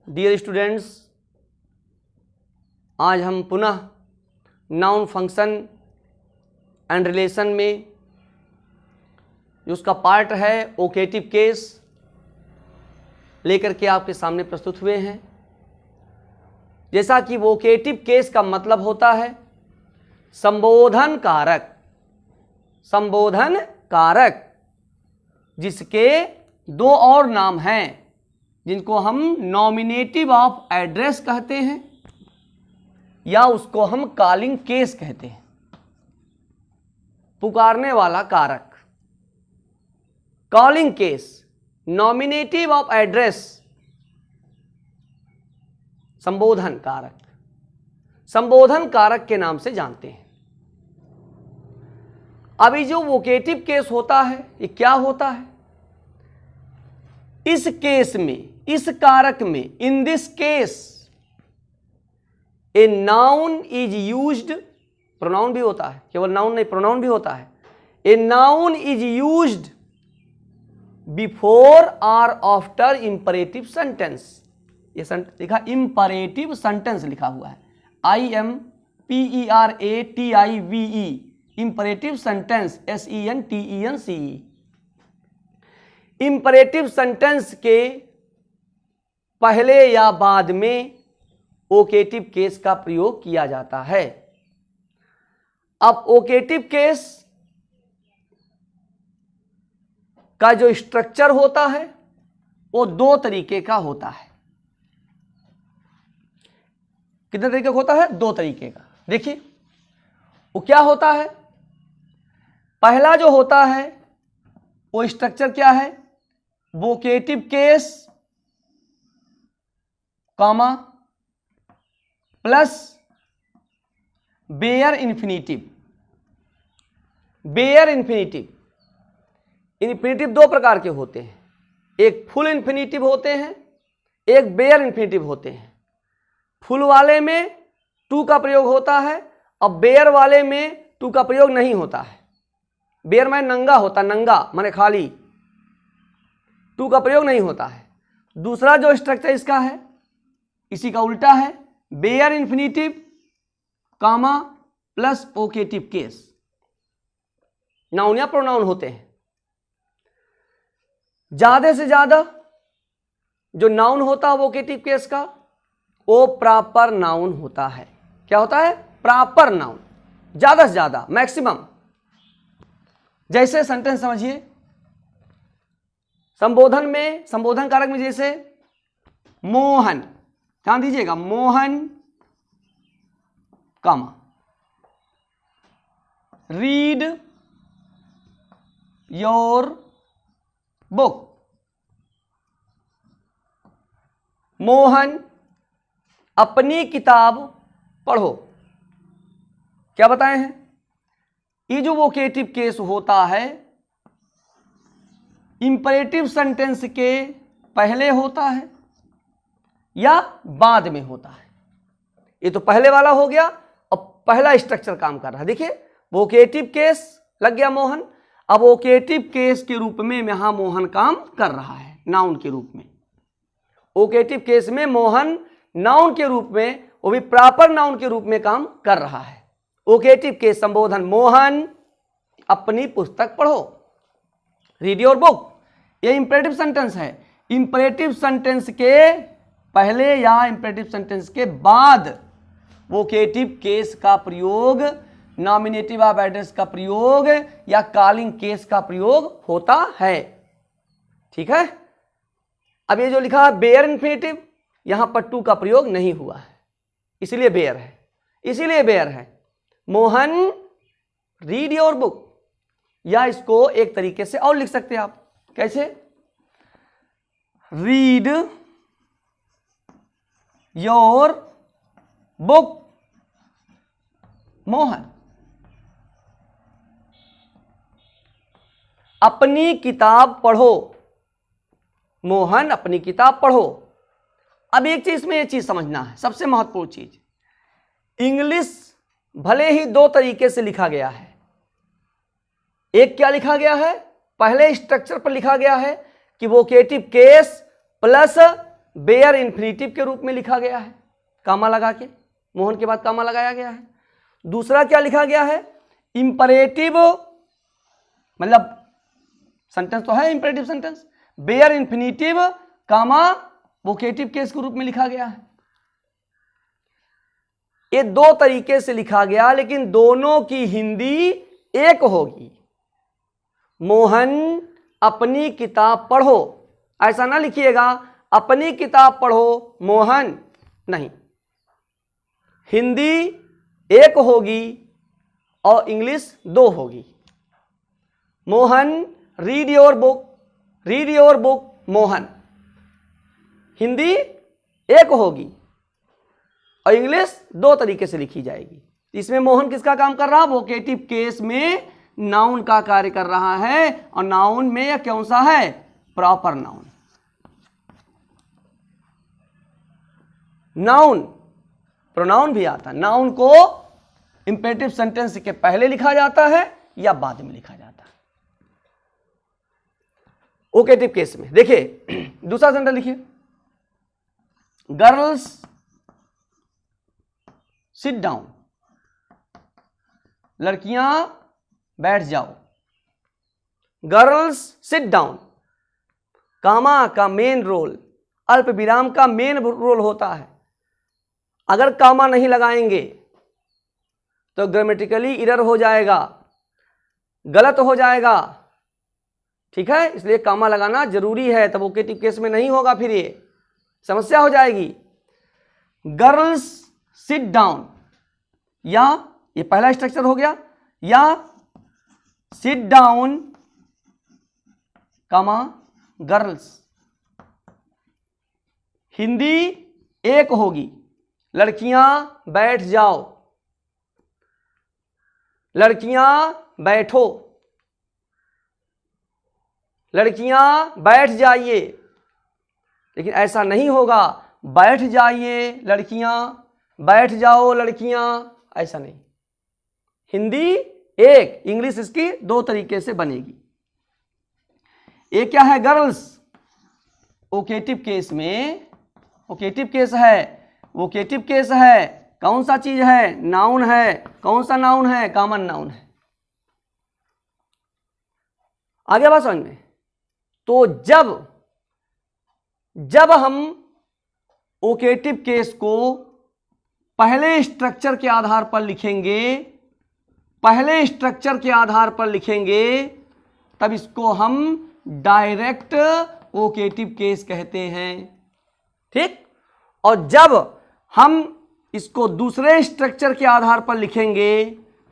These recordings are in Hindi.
डियर स्टूडेंट्स, आज हम पुनः नाउन फंक्शन एंड रिलेशन में जो उसका पार्ट है ओकेटिव केस लेकर के आपके सामने प्रस्तुत हुए हैं। जैसा कि वोकेटिव केस का मतलब होता है संबोधन कारक, संबोधन कारक जिसके दो और नाम हैं जिनको हम नॉमिनेटिव ऑफ एड्रेस कहते हैं या उसको हम कॉलिंग केस कहते हैं। पुकारने वाला कारक, calling case, nominative of address, संबोधन कारक, संबोधन कारक के नाम से जानते हैं। अभी जो वोकेटिव केस होता है ये क्या होता है? इस केस में, इस कारक में, in this case a noun is used, pronoun भी होता है, केवल नाउन नहीं प्रोनाउन भी होता है। A noun is used before और आफ्टर इंपरेटिव सेंटेंस। ये लिखा इंपरेटिव सेंटेंस लिखा हुआ है, IMPERATIVE, imperative sentence, SENTENCE। Imperative sentence के पहले या बाद में ओकेटिव केस का प्रयोग किया जाता है। अब ओकेटिव केस का जो स्ट्रक्चर होता है वो दो तरीके का होता है। कितने तरीके का होता है? दो तरीके का। देखिए वो क्या होता है। पहला जो होता है वो स्ट्रक्चर क्या है? Vocative case comma plus bare infinitive. Bare infinitive, infinitive दो प्रकार के होते हैं, एक फुल इन्फिनिटिव होते हैं, एक बेयर इन्फिनिटिव होते हैं। फुल वाले में टू का प्रयोग होता है, अब बेयर वाले में टू का प्रयोग नहीं होता है। बेयर में नंगा होता, नंगा माने खाली, टू का प्रयोग नहीं होता है। दूसरा जो स्ट्रक्चर इसका है इसी का उल्टा है, बेयर इन्फिनिटिव कामा प्लस ओकेटिव केस। नाउन या प्रोनाउन होते हैं। ज्यादा से ज्यादा जो नाउन होता है वोकेटिव केस का वो प्रॉपर नाउन होता है। क्या होता है? प्रॉपर नाउन, ज्यादा से ज्यादा, मैक्सिमम। जैसे सेंटेंस समझिए, संबोधन में, संबोधन कारक में जैसे मोहन, ध्यान दीजिएगा, मोहन कमा रीड योर बुक। मोहन अपनी किताब पढ़ो। क्या बताए हैं? ये जो वोकेटिव केस होता है इंपरेटिव सेंटेंस के पहले होता है या बाद में होता है। ये तो पहले वाला हो गया। अब पहला स्ट्रक्चर काम कर रहा है। देखिए वोकेटिव केस लग गया मोहन, अब वोकेटिव केस के रूप में यहां मोहन काम कर रहा है, नाउन के रूप में। वोकेटिव केस में मोहन नाउन के रूप में, वो भी प्रॉपर नाउन के रूप में काम कर रहा है। वोकेटिव केस संबोधन, मोहन अपनी पुस्तक पढ़ो, रीड योर बुक। ये इंपरेटिव सेंटेंस है। इंपरेटिव सेंटेंस के पहले या इंपरेटिव सेंटेंस के बाद वोकेटिव केस का प्रयोग, नॉमिनेटिव ऑफ एड्रेस का प्रयोग या कॉलिंग केस का प्रयोग होता है। ठीक है। अब ये जो लिखा है बेयर इन्फिनिटिव, यहां पर टू का प्रयोग नहीं हुआ है, इसलिए बेयर है, इसीलिए बेयर है। मोहन रीड योर बुक, या इसको एक तरीके से और लिख सकते हैं आप। कैसे? रीड योर बुक मोहन, अपनी किताब पढ़ो। मोहन अपनी किताब पढ़ो। अब एक चीज में, एक चीज समझना है, सबसे महत्वपूर्ण चीज। इंग्लिश भले ही दो तरीके से लिखा गया है। एक क्या लिखा गया है? पहले स्ट्रक्चर पर लिखा गया है कि vocative case plus bare infinitive के रूप में लिखा गया है, कामा लगा के, मोहन के बाद कामा लगाया गया है। दूसरा क्या लिखा गया है, इंपरेटिव, मतलब सेंटेंस तो है इंपरेटिव सेंटेंस, बेयर इन्फिनेटिव कामा वोकेटिव केस के रूप में लिखा गया है। ये दो तरीके से लिखा गया, लेकिन दोनों की हिंदी एक होगी। मोहन अपनी किताब पढ़ो, ऐसा ना लिखिएगा अपनी किताब पढ़ो मोहन, नहीं, हिंदी एक होगी और इंग्लिश दो होगी। Mohan read your book, read your book Mohan, Hindi एक होगी और इंग्लिश दो तरीके से लिखी जाएगी। इसमें मोहन किसका काम कर रहा है, वोकेटिव केस में नाउन का कार्य कर रहा है, और नाउन में यह कौन सा है, प्रॉपर नाउन। नाउन प्रोनाउन भी आता है, नाउन को इंपेरेटिव सेंटेंस के पहले लिखा जाता है या बाद में लिखा जाता है। वोकेटिव केस में देखिए दूसरा सेंटेंस लिखिए, गर्ल्स सिट डाउन, लड़कियां बैठ जाओ। गर्ल्स सिट डाउन, कामा का मेन रोल, अल्प विराम का मेन रोल होता है। अगर कामा नहीं लगाएंगे तो ग्रामेटिकली एरर हो जाएगा, गलत हो जाएगा, ठीक है, इसलिए कामा लगाना जरूरी है, तब वोकेटिव केस में नहीं होगा, फिर ये समस्या हो जाएगी। गर्ल्स सिट डाउन, या ये पहला स्ट्रक्चर हो गया, या सिट डाउन कामा गर्ल्स, हिंदी एक होगी, लड़कियां बैठ जाओ, लड़कियां बैठो, लड़कियां बैठ जाइए, लेकिन ऐसा नहीं होगा बैठ जाइए लड़कियां, बैठ जाओ लड़कियां, ऐसा नहीं। हिंदी एक, इंग्लिश इसकी दो तरीके से बनेगी। एक क्या है, गर्ल्स वोकेटिव केस में, वोकेटिव केस है, वोकेटिव केस है, कौन सा चीज है, नाउन है, कौन सा नाउन है, कॉमन नाउन है। आगे बात समझ में। तो जब हम वोकेटिव केस को पहले स्ट्रक्चर के आधार पर लिखेंगे, पहले स्ट्रक्चर के आधार पर लिखेंगे, तब इसको हम डायरेक्ट वोकेटिव केस कहते हैं, ठीक। और जब हम इसको दूसरे स्ट्रक्चर के आधार पर लिखेंगे,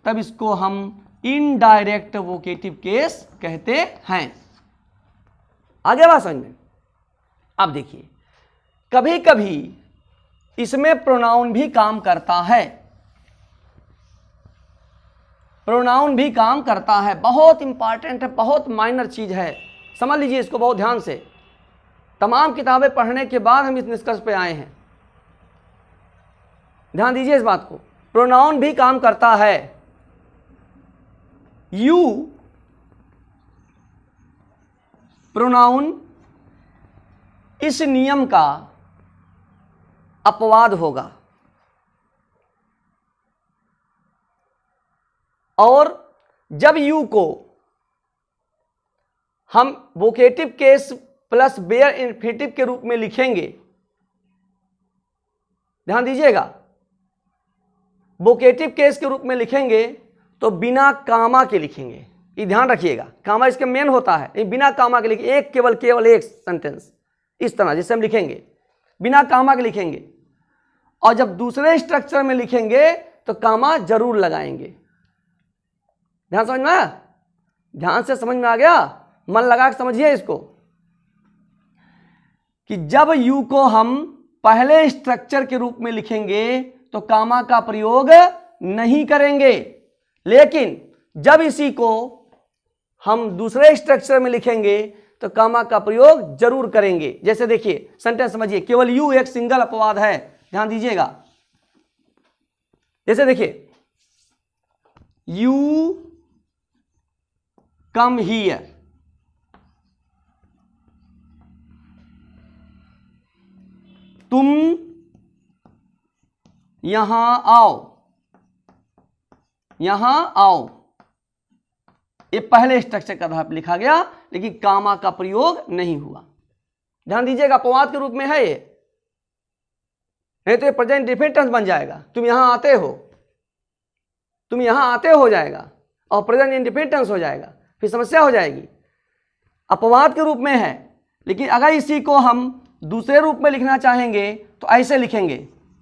तब इसको हम इनडायरेक्ट वोकेटिव केस कहते हैं। आगे बात समझ में। अब देखिए, कभी कभी इसमें प्रोनाउन भी काम करता है, प्रोनाउन भी काम करता है, बहुत इंपॉर्टेंट है, बहुत माइनर चीज है, समझ लीजिए इसको बहुत ध्यान से। तमाम किताबें पढ़ने के बाद हम इस निष्कर्ष पे आए हैं, ध्यान दीजिए इस बात को। प्रोनाउन भी काम करता है। यू प्रोनाउन इस नियम का अपवाद होगा, और जब यू को हम vocative case plus bare infinitive के रूप में लिखेंगे, ध्यान दीजिएगा, वोकेटिव केस के रूप में लिखेंगे तो बिना कामा के लिखेंगे, ये ध्यान रखिएगा, कामा इसके मेन होता है, बिना कामा के लिखेंगे, एक केवल एक सेंटेंस इस तरह जिससे हम लिखेंगे, बिना कामा के लिखेंगे। और जब दूसरे स्ट्रक्चर में लिखेंगे तो कामा जरूर लगाएंगे। ध्यान समझ में आया, ध्यान से समझ में आ गया, मन लगा के समझिए इसको, कि जब यू को हम पहले स्ट्रक्चर के रूप में लिखेंगे तो कामा का प्रयोग नहीं करेंगे, लेकिन जब इसी को हम दूसरे स्ट्रक्चर में लिखेंगे तो कामा का प्रयोग जरूर करेंगे। जैसे देखिए सेंटेंस समझिए, केवल यू एक सिंगल अपवाद है, ध्यान दीजिएगा। जैसे देखिए, यू कम हियर, तुम यहां आओ, यहां आओ। ये पहले स्ट्रक्चर का आधार पर लिखा गया, लेकिन कामा का प्रयोग नहीं हुआ। ध्यान दीजिएगा, अपवाद के रूप में है ये, नहीं तो ये प्रेजेंट इंडेफिनिट टेंस बन जाएगा। तुम यहां आते हो, तुम यहां आते हो जाएगा और प्रेजेंट इंडेफिनिट टेंस हो जाएगा, फिर समस्या हो जाएगी। अपवाद के रूप में है, लेकिन अगर इसी को हम दूसरे रूप में लिखना चाहेंगे तो ऐसे लिखेंगे,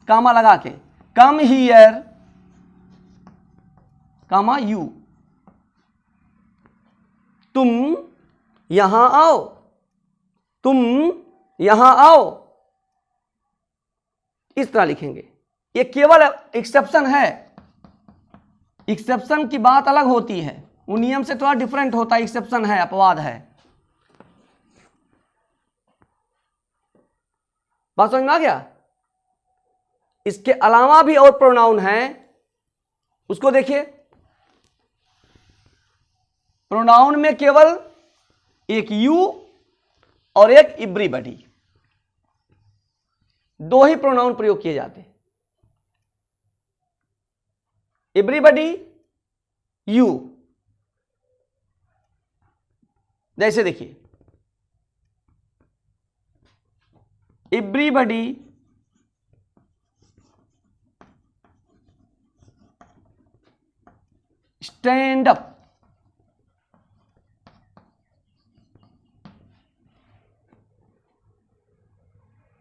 कामा लगा के, कम हियर कामा यू, तुम यहां आओ, तुम यहां आओ, इस तरह लिखेंगे। ये केवल एक्सेप्शन है, एक्सेप्शन की बात अलग होती है, वो नियम से थोड़ा डिफरेंट होता है। एक्सेप्शन है, अपवाद है। बात समझ में आ गया? इसके अलावा भी और प्रोनाउन है, उसको देखिए। प्रोनाउन में केवल एक यू और एक एवरीबॉडी, दो ही प्रोनाउन प्रयोग किए जाते हैं। Everybody, you. जैसे देखिए, एवरीबॉडी स्टैंड अप,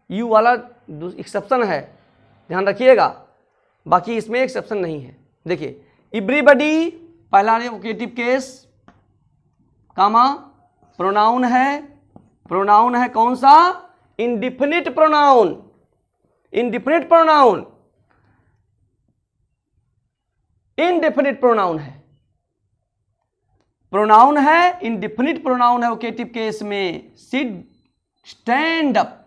यू वाला एक्सेप्शन है, ध्यान रखिएगा, बाकी इसमें एक्सेप्शन नहीं है। देखिए, एवरीबॉडी पहला वोकेटिव केस, कामा प्रोनाउन है, प्रोनाउन है कौन सा? Indefinite pronoun, indefinite pronoun, indefinite pronoun है, प्रोनाउन है, इंडिफिनिट प्रोनाउन है वोकेटिव केस में। सिट, स्टैंड अप,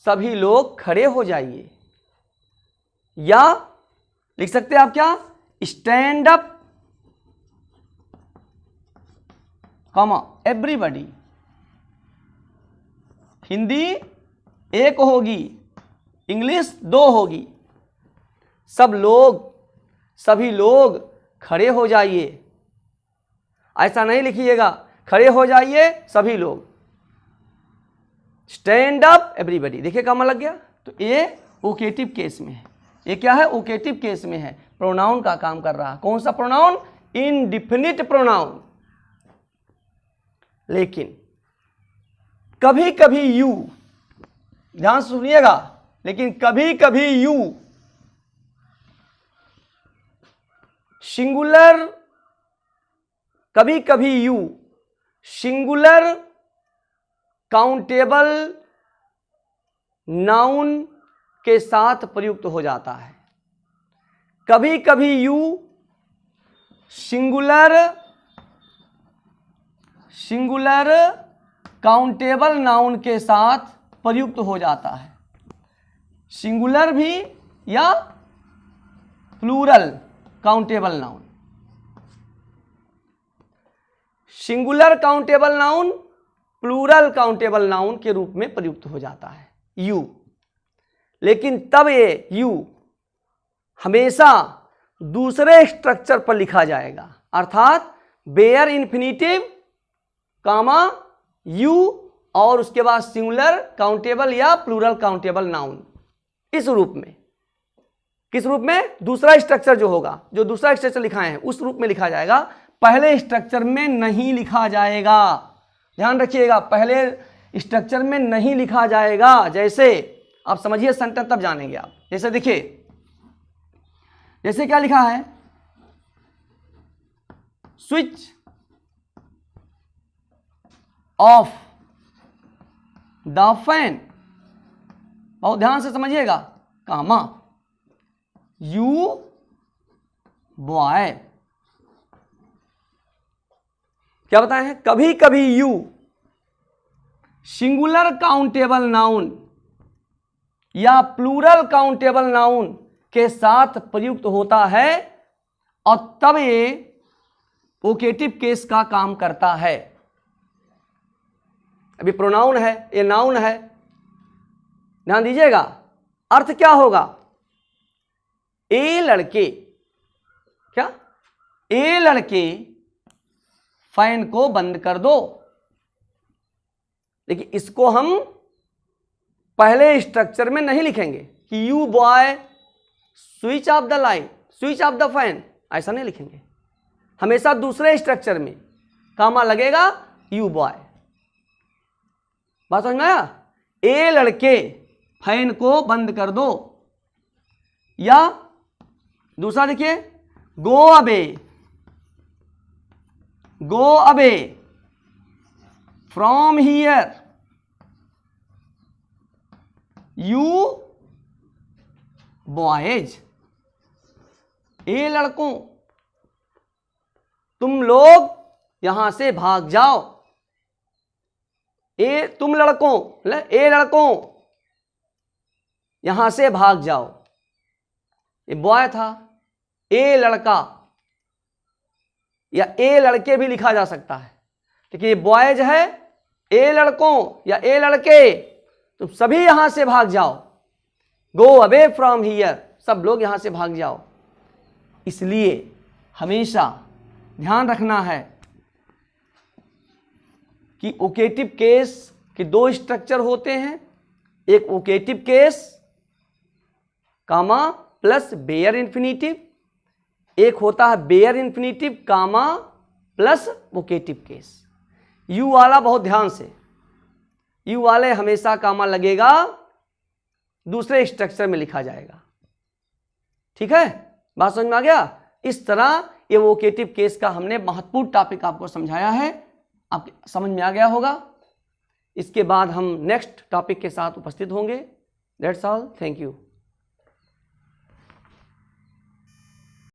सभी लोग खड़े हो जाइए, या लिख सकते हैं आप क्या? Stand up comma everybody. Hindi एक होगी, इंग्लिश दो होगी। सब लोग, सभी लोग खड़े हो जाइए, ऐसा नहीं लिखिएगा खड़े हो जाइए सभी लोग, स्टैंड अप एवरीबॉडी। देखिए कामा लग गया। तो ये वोकेटिव केस में है, ये क्या है? वोकेटिव केस में है, प्रोनाउन का काम कर रहा। कौन सा प्रोनाउन? Indefinite pronoun. लेकिन कभी कभी यू, ध्यान से सुनिएगा, लेकिन कभी कभी यू सिंगुलर, कभी कभी यू सिंगुलर काउंटेबल नाउन के साथ प्रयुक्त हो जाता है। कभी कभी यू सिंगुलर काउंटेबल नाउन के साथ प्रयुक्त हो जाता है। सिंगुलर भी या plural countable noun. Singular countable noun plural countable noun के रूप में प्रयुक्त हो जाता है यू। लेकिन तब ये यू हमेशा दूसरे स्ट्रक्चर पर लिखा जाएगा, अर्थात बेयर इन्फिनिटिव कामा यू और उसके बाद सिंगुलर काउंटेबल या प्लूरल काउंटेबल नाउन। इस रूप में, किस रूप में? दूसरा स्ट्रक्चर जो होगा, जो दूसरा स्ट्रक्चर लिखाए हैं उस रूप में लिखा जाएगा, पहले स्ट्रक्चर में नहीं लिखा जाएगा। ध्यान रखिएगा, पहले स्ट्रक्चर में नहीं लिखा जाएगा। जैसे आप समझिए सेंटेंस, तब जानेंगे आप। जैसे देखिए, जैसे क्या लिखा है? Switch off the fan. बहुत ध्यान से समझिएगा, कामा यू बॉय। क्या बताए हैं? कभी कभी यू सिंगुलर काउंटेबल नाउन या प्लूरल काउंटेबल नाउन के साथ प्रयुक्त होता है और तब ये वोकेटिव केस का काम करता है। अभी प्रोनाउन है, ये नाउन है, ध्यान दीजिएगा, अर्थ क्या होगा, ए लड़के, क्या, ए लड़के फैन को बंद कर दो। लेकिन इसको हम पहले स्ट्रक्चर में नहीं लिखेंगे कि you boy switch off the light, switch off the fan, ऐसा नहीं लिखेंगे। हमेशा दूसरे स्ट्रक्चर में कामा लगेगा यू बॉय। बात समझ में आया? ए लड़के फैन को बंद कर दो, या दूसरा देखिए, go away, go away from here, you boys, ए लड़कों तुम लोग यहां से भाग जाओ। ए तुम लड़कों, ए लड़कों यहां से भाग जाओ। ये बॉय था, ए लड़का या ए लड़के भी लिखा जा सकता है, लेकिन ये बॉयज है, ए लड़कों या ए लड़के तुम सभी यहां से भाग जाओ। गो अवे फ्रॉम हियर, सब लोग यहां से भाग जाओ। इसलिए हमेशा ध्यान रखना है कि ओकेटिव केस के दो स्ट्रक्चर होते हैं, एक vocative case comma plus bare infinitive, एक होता है bare infinitive comma plus vocative case. You वाला बहुत ध्यान से, यू वाले हमेशा कामा लगेगा, दूसरे स्ट्रक्चर में लिखा जाएगा। ठीक है, बात समझ में आ गया? इस तरह ये वोकेटिव केस का हमने महत्वपूर्ण टॉपिक आपको समझाया है, आपको समझ में आ गया होगा। इसके बाद हम नेक्स्ट टॉपिक के साथ उपस्थित होंगे। That's all, thank you.